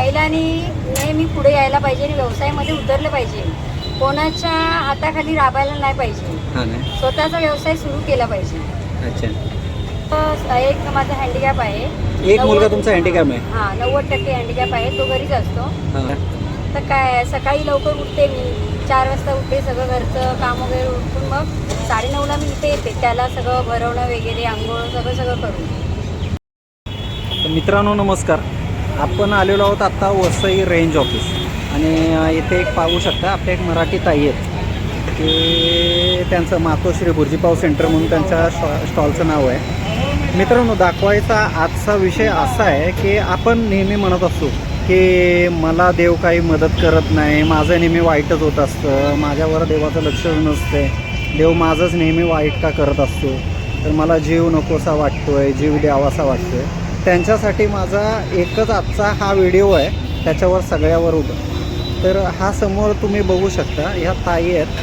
महिलांनी नेहमी पुढे यायला पाहिजे आणि व्यवसायामध्ये उतरलं पाहिजे. कोणाच्या हाताखाली राबायला नाही पाहिजे. स्वतःचा व्यवसाय सुरू केला पाहिजे. अच्छा. एक माझा हँडिकॅप आहे. एक मुलगा तुमचा हँडिकॅप आहे? हां, 90% हँडिकॅप आहे. तो घरीच असतो. तर काय सकाळी लवकर उठते मी, 4 वाजता उठते. सगळं घरचं काम वगैरे उठून मग 9:30ला मी इथे येते. त्याला सगळं भरवणं वगैरे, आंघोळ सगळं करून. मित्रांनो नमस्कार. आपण आलेलो आहोत आत्ता वसई रेंज ऑफिस आणि इथे एक पाहू शकता आपल्या एक मराठी ताई आहेत की त्यांचं मातोश्री भुर्जीपाव सेंटर म्हणून त्यांच्या स्टॉलचं नाव आहे. मित्रांनो दाखवायचा आजचा विषय असा आहे की आपण नेहमी म्हणत असतो की मला देव काही मदत करत नाही, माझं नेहमी वाईटच होत असतं, माझ्यावर देवाचं लक्षच नसते, देव माझंच नेहमी वाईट का करत असतो, तर मला जीव नकोसा वाटतोय, जीव द्यावासा वाटतोय. त्यांच्यासाठी माझा एकच आजचा हा व्हिडिओ आहे, त्याच्यावर सगळ्यावर उभं. तर हा समोर तुम्ही बघू शकता ह्या ताई आहेत.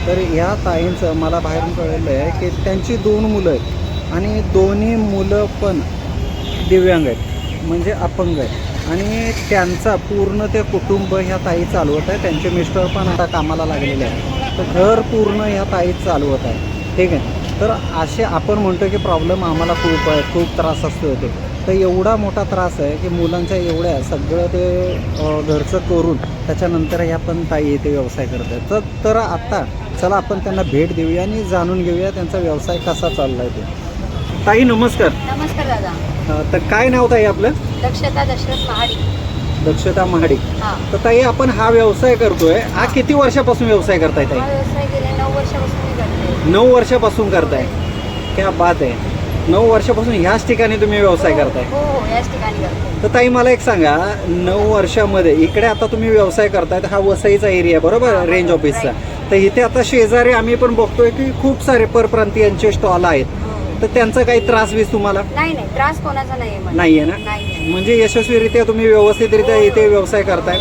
तर ह्या ताईंचं मला बाहेरून कळलेलं आहे की त्यांची 2 मुलं आहेत आणि दोन्ही मुलं पण दिव्यांग आहेत, म्हणजे अपंग आहेत आणि त्यांचा पूर्ण ते कुटुंब ह्या ताई चालवत आहे. त्यांचे मिस्टर पण आता कामाला लागलेले आहेत. तर घर पूर्ण ह्या ताई चालवत आहे. ठीक आहे. तर असे आपण म्हणतो की प्रॉब्लेम आम्हाला खूप आहे, खूप त्रास असतो ते. तर एवढा मोठा त्रास आहे की मुलांच्या एवढ्या सगळं ते घरचं करून त्याच्यानंतर ह्या पण ताई इथे व्यवसाय करत आहेत. तर आता चला आपण त्यांना भेट देऊया आणि जाणून घेऊया त्यांचा व्यवसाय कसा चालला आहे ते. ताई नमस्कार. नमस्कार दादा. तर काय नाव ताई आपलं? दक्षता दशरथ महाडिक. दक्षता महाडिक. हां. तर ताई आपण हा व्यवसाय करतोय, हा किती वर्षापासून व्यवसाय करताय ताई? हा व्यवसाय गेले 9 वर्षापासून मी करते. 9 वर्षापासून करताय? क्या बात आहे. 9 वर्षापासून ह्याच ठिकाणी तुम्ही व्यवसाय करताय? हो हो, याच ठिकाणी करते. तर ताई मला एक सांगा, 9 वर्षामध्ये इकडे आता तुम्ही व्यवसाय करताय, हा वसईचा एरिया बरोबर रेंज ऑफिसचा. तर इथे आता शेजारी आम्ही पण बघतोय की खूप सारे परप्रांतीयांचे स्टॉल आहेत. तर त्यांचा काही त्रास वीस तुम्हाला? नाही नाही, त्रास कोणाचा नाहीये ना? नाही. म्हणजे यशस्वीरित्या तुम्ही व्यवस्थितरित्या इथे व्यवसाय करताय.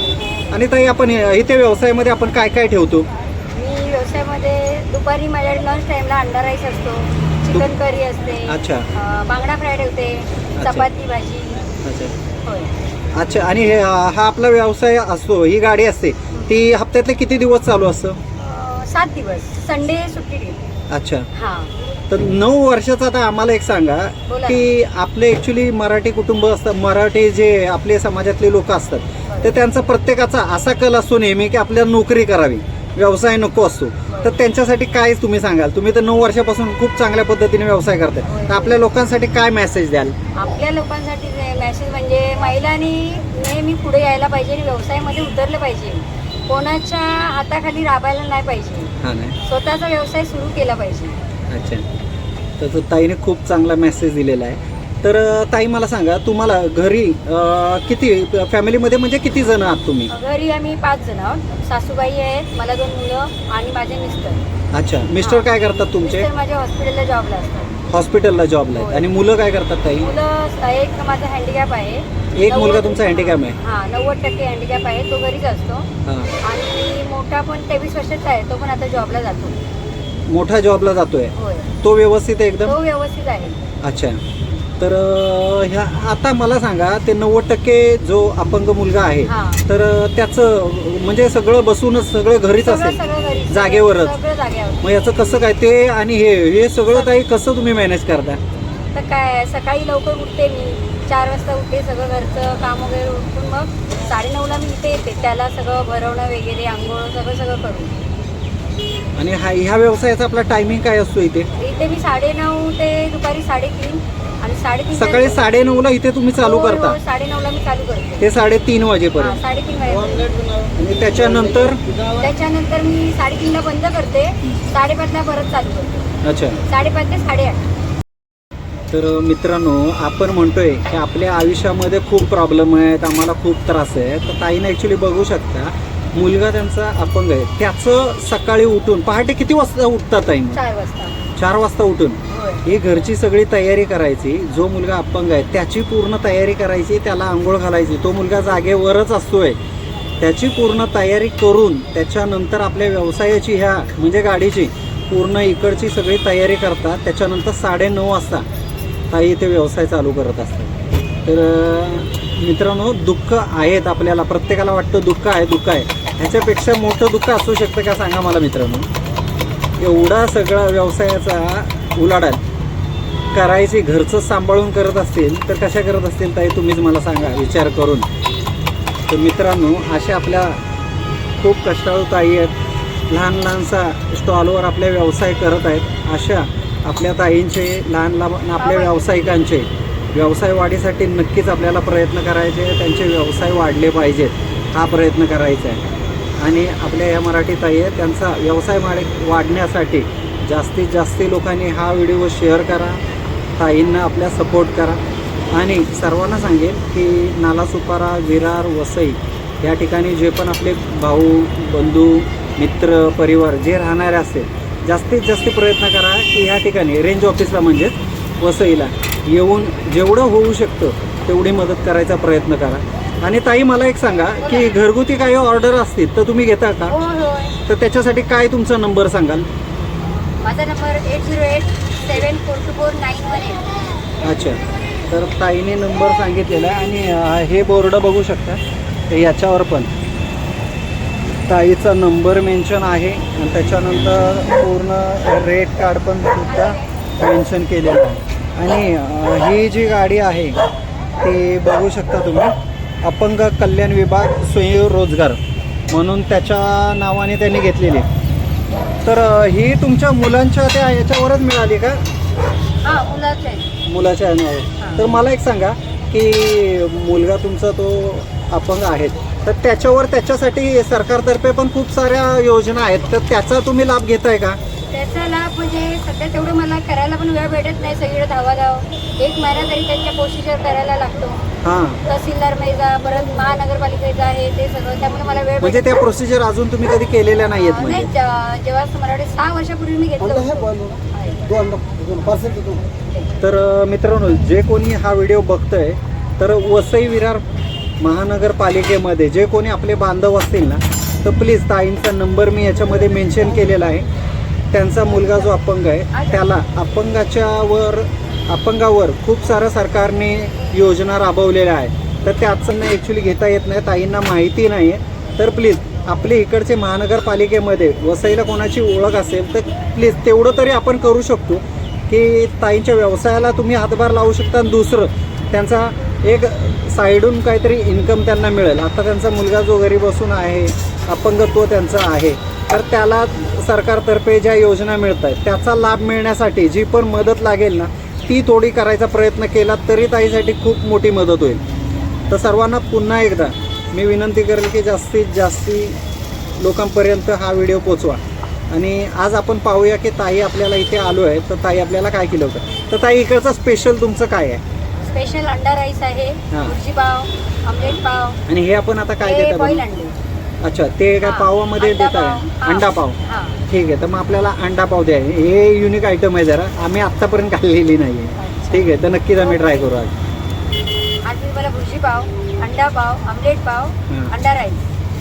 आणि ताई आपण इथे व्यवसायामध्ये आपण काय काय ठेवतो? मी व्यवसायामध्ये दुपारी माझ्याकडे लंच टाइमला अंडा राईस असतो, चिकन करी असते. अच्छा. बांगडा फ्राय ठेवते, चपाती भाजी. अच्छा. होय. अच्छा. आणि हा आपला व्यवसाय असतो, ही गाडी असते ती हप्त्यातले किती दिवस चालू असतं? 7 दिवस, संडे सुट्टी देते. अच्छा. हां. तर 9 वर्षाचा आता आम्हाला एक सांगा की आपले ॲक्च्युली मराठी कुटुंब असतात, मराठी जे आपले समाजातले लोक असतात, तर त्यांचा प्रत्येकाचा असा कल असतो नेहमी की आपल्याला नोकरी करावी, व्यवसाय नको असतो. तर त्यांच्यासाठी काय तुम्ही सांगाल? तुम्ही तर 9 वर्षापासून खूप चांगल्या पद्धतीने व्यवसाय करताय, तर आपल्या लोकांसाठी काय मेसेज द्याल? आपल्या लोकांसाठी मेसेज म्हणजे महिलांनी नेहमी पुढे यायला पाहिजे आणि व्यवसायामध्ये उतरलं पाहिजे. कोणाच्या हाताखाली राबायला नाही पाहिजे. स्वतःचा व्यवसाय सुरू केला पाहिजे. अच्छा. तर ताईने खूप चांगला मेसेज दिलेला आहे. तर ताई मला सांगा, तुम्हाला घरी किती फॅमिलीमध्ये म्हणजे किती जण आहात तुम्ही? घरी आम्ही 5 जण आहोत. सासूबाई आहेत, मला 2 मुलं आणि माझे मिस्टर. अच्छा. मिस्टर काय करतात तुमचे? मिस्टर माझ्या हॉस्पिटलला जॉबला असतात. हॉस्पिटलला जॉबला आहेत. आणि मुलं काय करतात ताई? मुलं, एक माझा हँडिकॅप आहे. एक मुलगा तुमचा हँडिकॅप आहे? हां, 90% हँडिकॅप आहे. तो घरीच असतो. आणि मोठा पण 23 वर्षाचा आहे, तो पण आता जॉबला जातो. मोठा जॉबला जातोय? होय. तो व्यवस्थित आहे एकदम? तो व्यवस्थित आहे. अच्छा. तर ह्या आता मला सांगा, ते 90% जो अपंग मुलगा आहे, तर त्याचं म्हणजे सगळं बसूनच सगळं घरीच असेल, जागेवरच? मग याचं कसं काय ते आणि हे सगळं काही कसं तुम्ही मॅनेज करता? तर काय सकाळी लवकर उठते मी, 4 वाजता उठते. सगळं घरचं काम वगैरे उठून मग 9:30ला मी इथे येते. त्याला सगळं भरवणं वगैरे, आंघोळ सगळं करून. आणि ह्या व्यवसायाचा आपला टायमिंग काय असतो इथे? इथे मी 9:30 ते दुपारी 3:30 आणि 3:30 सकाळी 9:30ला इथे तुम्ही चालू करता? 9:30ला मी चालू करते. ते 3:30 वाजेपर्यंत? 3:30 वाजेपर्यंत. आणि त्याच्यानंतर मी 3:30ला बंद करते, 5:30ला परत चालू करते. अच्छा. 5:30 ते 8:30. तर मित्रांनो, आपण म्हणतोय की आपल्या आयुष्यामध्ये खूप प्रॉब्लेम आहेत, आम्हाला खूप त्रास आहे. तर ताईने ॲक्च्युली बघू शकता, मुलगा त्यांचा अपंग आहे, त्याचं सकाळी उठून पहाटे किती वाजता उठतात ताई? 4 वाजता. 4 वाजता उठून ही घरची सगळी तयारी करायची. जो मुलगा अपंग आहे त्याची पूर्ण तयारी करायची, त्याला आंघोळ घालायची. तो मुलगा जागेवरच असतोय, त्याची पूर्ण तयारी करून त्याच्यानंतर आपल्या व्यवसायाची ह्या म्हणजे गाडीची पूर्ण इकडची सगळी तयारी करतात. त्याच्यानंतर 9:30 वाजता ताई इथे व्यवसाय चालू करत असतात. तर मित्रांनो दुःख आहेत आपल्याला, प्रत्येकाला वाटतं दुःख आहे. ह्याच्यापेक्षा मोठं दुःख असू शकतं का सांगा मला मित्रांनो. एवढा सगळा व्यवसायाचा उलाढाल करायची घरचं सांभाळून करत असतील तर कशा करत असतील ताई तुम्हीच मला सांगा विचार करून. तर मित्रांनो अशा आपल्या खूप कष्टाळू ताई आहेत, लहानसा स्टॉलवर आपले व्यवसाय करत आहेत. अशा आपल्या ताईंचे लहान आपल्या व्यावसायिकांचे व्यवसाय वाढीसाठी नक्कीच आपल्याला प्रयत्न करायचे, त्यांचे व्यवसाय वाढले पाहिजेत हा प्रयत्न करायचा आहे. आणि आपल्या या मराठी ताई आहेत त्यांचा व्यवसाय वाढण्यासाठी जास्तीत जास्त लोकांनी हा व्हिडिओ शेअर करा, ताईंना आपल्या सपोर्ट करा. आणि सर्वांना सांगेल की नालासोपारा, विरार, वसई या ठिकाणी जे पण आपले भाऊ, बंधू, मित्र, परिवार जे राहणारे असतील जास्तीत जास्त प्रयत्न करा की ह्या ठिकाणी रेंज ऑफिसला म्हणजेच वसईला येऊन जेवढं होऊ शकतं तेवढी मदत करायचा प्रयत्न करा. आणि ताई मला एक सांगा की घरगुती काही ऑर्डर असतील तर तुम्ही घेता का? तर त्याच्यासाठी काय तुमचा नंबर सांगाल? माझा नंबर 8087424918. अच्छा, तर ताईने नंबर सांगितलेला आहे. आणि हे बोर्ड बघू शकता, तर याच्यावर पण ताईचा नंबर मेन्शन आहे आणि त्याच्यानंतर पूर्ण रेट कार्ड पण सुद्धा मेन्शन केलेलं आहे. आणि ही जी गाडी आहे ती बघू शकता तुम्ही, अपंग कल्याण विभाग स्वयंरोजगार म्हणून त्याच्या नावाने त्यांनी घेतलेली. तर ही तुमच्या मुलांच्या त्या याच्यावरच मिळाली का? हां, मुलाचं आहे. मुलाच्या नावावर. तर मला एक सांगा की मुलगा तुमचा तो अपंग आहेत, तर त्याच्यासाठी सरकारतर्फे पण खूप साऱ्या योजना आहेत, तर त्याचा तुम्ही लाभ घेताय का? त्याचा लाभ म्हणजे सध्या तेवढं मला करायला पण वेळ भेटत नाही, सगळीकडे धावाधाव. एक महिना तरी त्यांच्या प्रोसिजर करायला लागतो. हां, तहसीलदार मेजा, परत महानगरपालिकेचा आहे ते सगळं, त्यामुळे मला वेळ म्हणजे त्या प्रोसिजर अजून तुम्ही कधी केलेल्या नाहीयेत नाही. म्हणजे? जेव्हा मराठी 6 वर्षापूर्वी मी घेतलं होतं. तर मित्रांनो जे कोणी हा व्हिडिओ बघतोय तर वसई विरार महानगरपालिकेमध्ये जे कोणी आपले बांधव असतील ना, तर प्लीज ताईंचा नंबर मी याच्यामध्ये मेन्शन केलेला आहे. त्यांचा मुलगा जो अपंग आहे त्याला अपंगावर खूप साऱ्या सरकारने योजना राबवलेल्या आहेत, तर त्याचं ॲक्च्युली घेता येत नाही, ताईंना माहिती नाही आहे. तर प्लीज आपले इकडचे महानगरपालिकेमध्ये वसईला कोणाची ओळख असेल तर प्लीज तेवढं तरी आपण करू शकतो की ताईंच्या व्यवसायाला तुम्ही हातभार लावू शकता. आणि दुसरं त्यांचा एक साईडून काहीतरी इन्कम त्यांना मिळेल. आता त्यांचा मुलगा जो घरी बसून आहे, अपंगत्व त्यांचं आहे, तर त्याला सरकारतर्फे ज्या योजना मिळत आहेत त्याचा लाभ मिळण्यासाठी जी पण मदत लागेल ना ती थोडी करायचा प्रयत्न केला तरी ताईसाठी खूप मोठी मदत होईल. तर सर्वांना पुन्हा एकदा मी विनंती करेल की जास्तीत जास्त लोकांपर्यंत हा व्हिडिओ पोचवा. आणि आज आपण पाहूया की ताई आपल्याला इथे आलो आहे, तर ताई आपल्याला काय केलं होतं. तर ताई इकडचं स्पेशल तुमचं काय आहे? स्पेशल अंडा राईस आहे, भुर्जी पाव, ऑमलेट पाव. आणि हे आपण आता काय देता? बॉईल अंडे. अच्छा, ते काय पावामध्ये देत आहे? अंडा पाव. ठीक आहे, तर मग आपल्याला अंडा पाव द्या. हे युनिक आयटम आहे, जरा आम्ही आत्तापर्यंत खाल्लेली नाही आहे. ठीक आहे, तर नक्कीच आम्ही ट्राय करू आज. आज मी मला भुर्जी पाव, अंडा पाव, ऑमलेट पाव, अंडा राईस.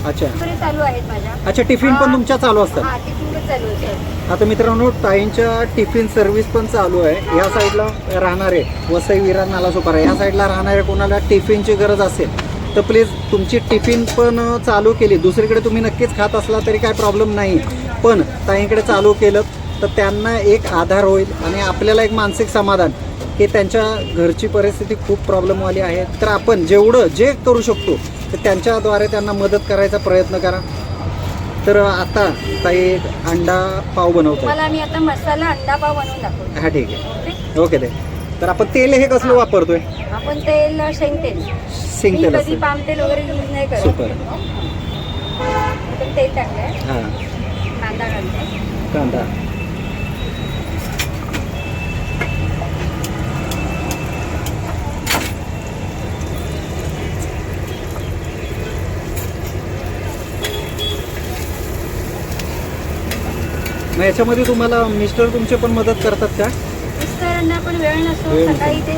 अच्छा, चालू आहेत माझ्या. अच्छा, टिफिन पण तुमच्या चालू असतात? हां, टिफिन पण चालू आहे. आता मित्रांनो ताईंच्या टिफिन सर्व्हिस पण चालू आहे. या साईडला राहणारे वसई विरार नालासोपारा या साईडला राहणारे कोणाला टिफिनची गरज असेल तर प्लीज तुमची टिफिन पण चालू केली. दुसरीकडे तुम्ही नक्कीच खात असला तरी काय प्रॉब्लेम नाही, पण ताईंकडे चालू केलं तर त्यांना एक आधार होईल आणि आपल्याला एक मानसिक समाधान की त्यांच्या घरची परिस्थिती खूप प्रॉब्लेमवाली आहे. तर आपण जेवढं जे करू शकतो तर त्यांच्याद्वारे त्यांना मदत करायचा प्रयत्न करा. तर आता ताई एक अंडा पाव बनवतो. मला मी आता मसाला अंडा पाव बनवून दाखवतो. हां, ठीक आहे, ओके. तर आपण तेल हे कसलं वापरतोय? आपण तेल शेंगतेल. शेंगतेल कधी असतं. पाम तेल वगैरे यूज नाही करत. सुपर. तेल टाकलंय, हां, कांदा घालते. कांदा. मग याच्यामध्ये तुम्हाला मिस्टर तुमचे पण मदत करतात का? मिस्टरांना पण वेळ नसतो. वेळ नसतो. सकाळी ते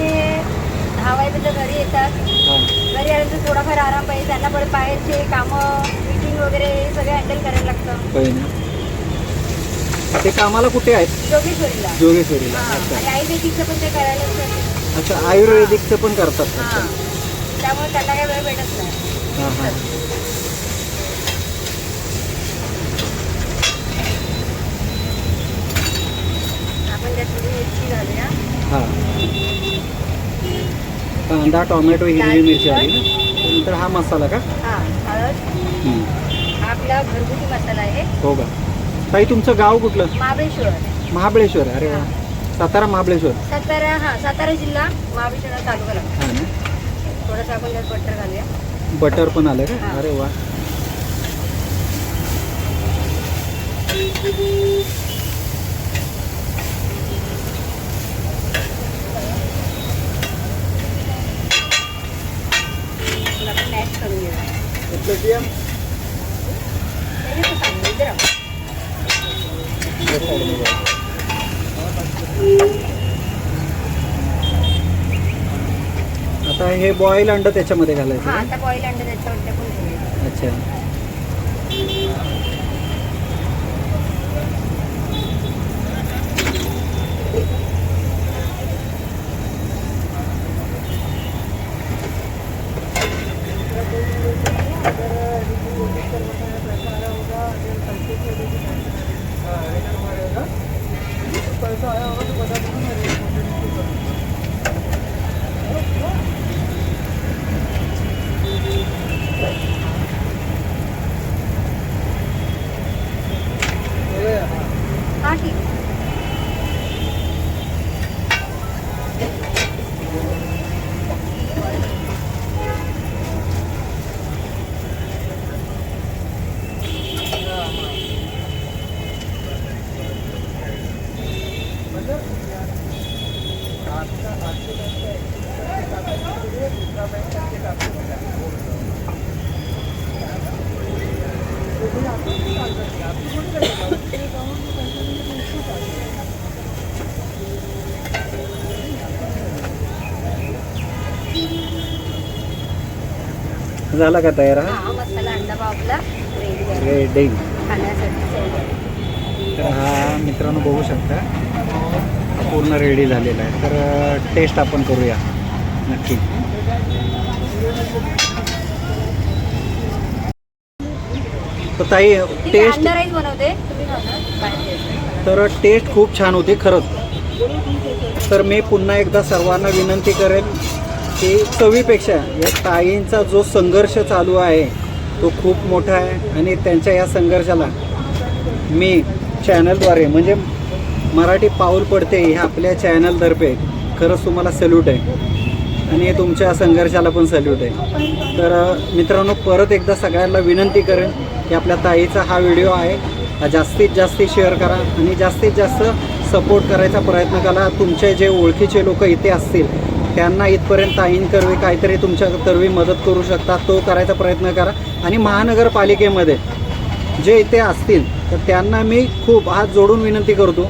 10 वाजेपर्यंत घरी येतात. हां, घरी आल्यानंतर थोडाफार आराम पाहिजे. त्यांना परत बाहेरचे कामं, मीटिंग वगैरे हे सगळं हँडल करायला लागतं. होय ना. ते कामाला कुठे आहेत? जोगेश्वरीला. जोगेश्वरीला. हां, अच्छा, आणि आयुर्वेदिकचं पण ते करायला लागतं. अच्छा, आयुर्वेदिकचं पण करतात. हां, त्यामुळे त्यांना काही वेळ भेटत नाही. हां हां आपण त्यात थोडी मिरची घालूया. हां कांदा टोमॅटो हिरवी मिरची आली ना. नंतर हा मसाला का? हां हळद. हा आपला घरगुती मसाला आहे. हो का. ताई तुमचं गाव कुठलं? महाबळेश्वर. महाबळेश्वर. अरे वा. सातारा महाबळेश्वर. सातारा जिल्हा महाबळेश्वर तालुका लागतो. हां ना. थोडंसं आपण त्यात बटर घालूया. बटर पण आलं का? हां. अरे वा. आपण मॅश करून घेऊया. आता हे बॉईल अंड त्याच्यामध्ये घालायचं हा का? आता बॉईल अंडे त्याच्यावर टाकून घेऊया. अच्छा. हा ठीक आहे. झाला का तयार? हा हा मसाला अंडा पाव आपला रेडी आहे रेडी. खाण्यासाठी. तर हा मित्रांनो बघू शकता पूर्ण रेडी झालेला आहे. तर टेस्ट आपण करूया नक्की. तर ताई टेस्ट अंडा राईस बनवते तुम्ही बनवा. तर टेस्ट खूप छान होती खरंच. तर मी पुन्हा एकदा सर्वांना विनंती करेन की चवीपेक्षा या ताईंचा जो संघर्ष चालू आहे तो खूप मोठा आहे आणि त्यांच्या या संघर्षाला मी चॅनलद्वारे म्हणजे मराठी पाऊल पडते ह्या आपल्या चॅनलतर्फे खरंच तुम्हाला सल्यूट आहे आणि तुमच्या संघर्षाला पण सल्यूट आहे. तर मित्रांनो परत एकदा सगळ्यांना विनंती करेन की आपल्या ताईचा हा व्हिडिओ आहे हा जास्तीत जास्त शेअर करा आणि जास्तीत जास्त सपोर्ट करायचा प्रयत्न करा. तुमचे जे ओळखीचे लोक इथे असतील त्यांना इथपर्यंत ताईंकरवी काहीतरी तुमच्या तर्फे मदत करू शकता तो करायचा प्रयत्न करा. आणि महानगरपालिकेमध्ये जे इथे असतील तर त्यांना मी खूप हात जोडून विनंती करतो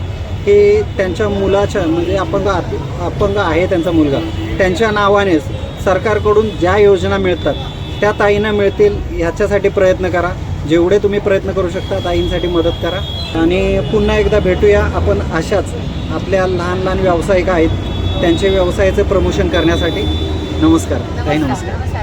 की त्यांच्या मुलाच्या म्हणजे अपंग आहे त्यांचा मुलगा त्यांच्या नावाने सरकारकडून ज्या योजना मिळतात त्या ताईंना मिळतील ह्याच्यासाठी प्रयत्न करा. जेवढे तुम्ही प्रयत्न करू शकता ताईंसाठी मदत करा. आणि पुन्हा एकदा भेटूया आपण अशाच आपल्या लहान लहान व्यावसायिक आहेत त्यांचे व्यवसायाचं प्रमोशन करण्यासाठी. नमस्कार ताई. नमस्कार.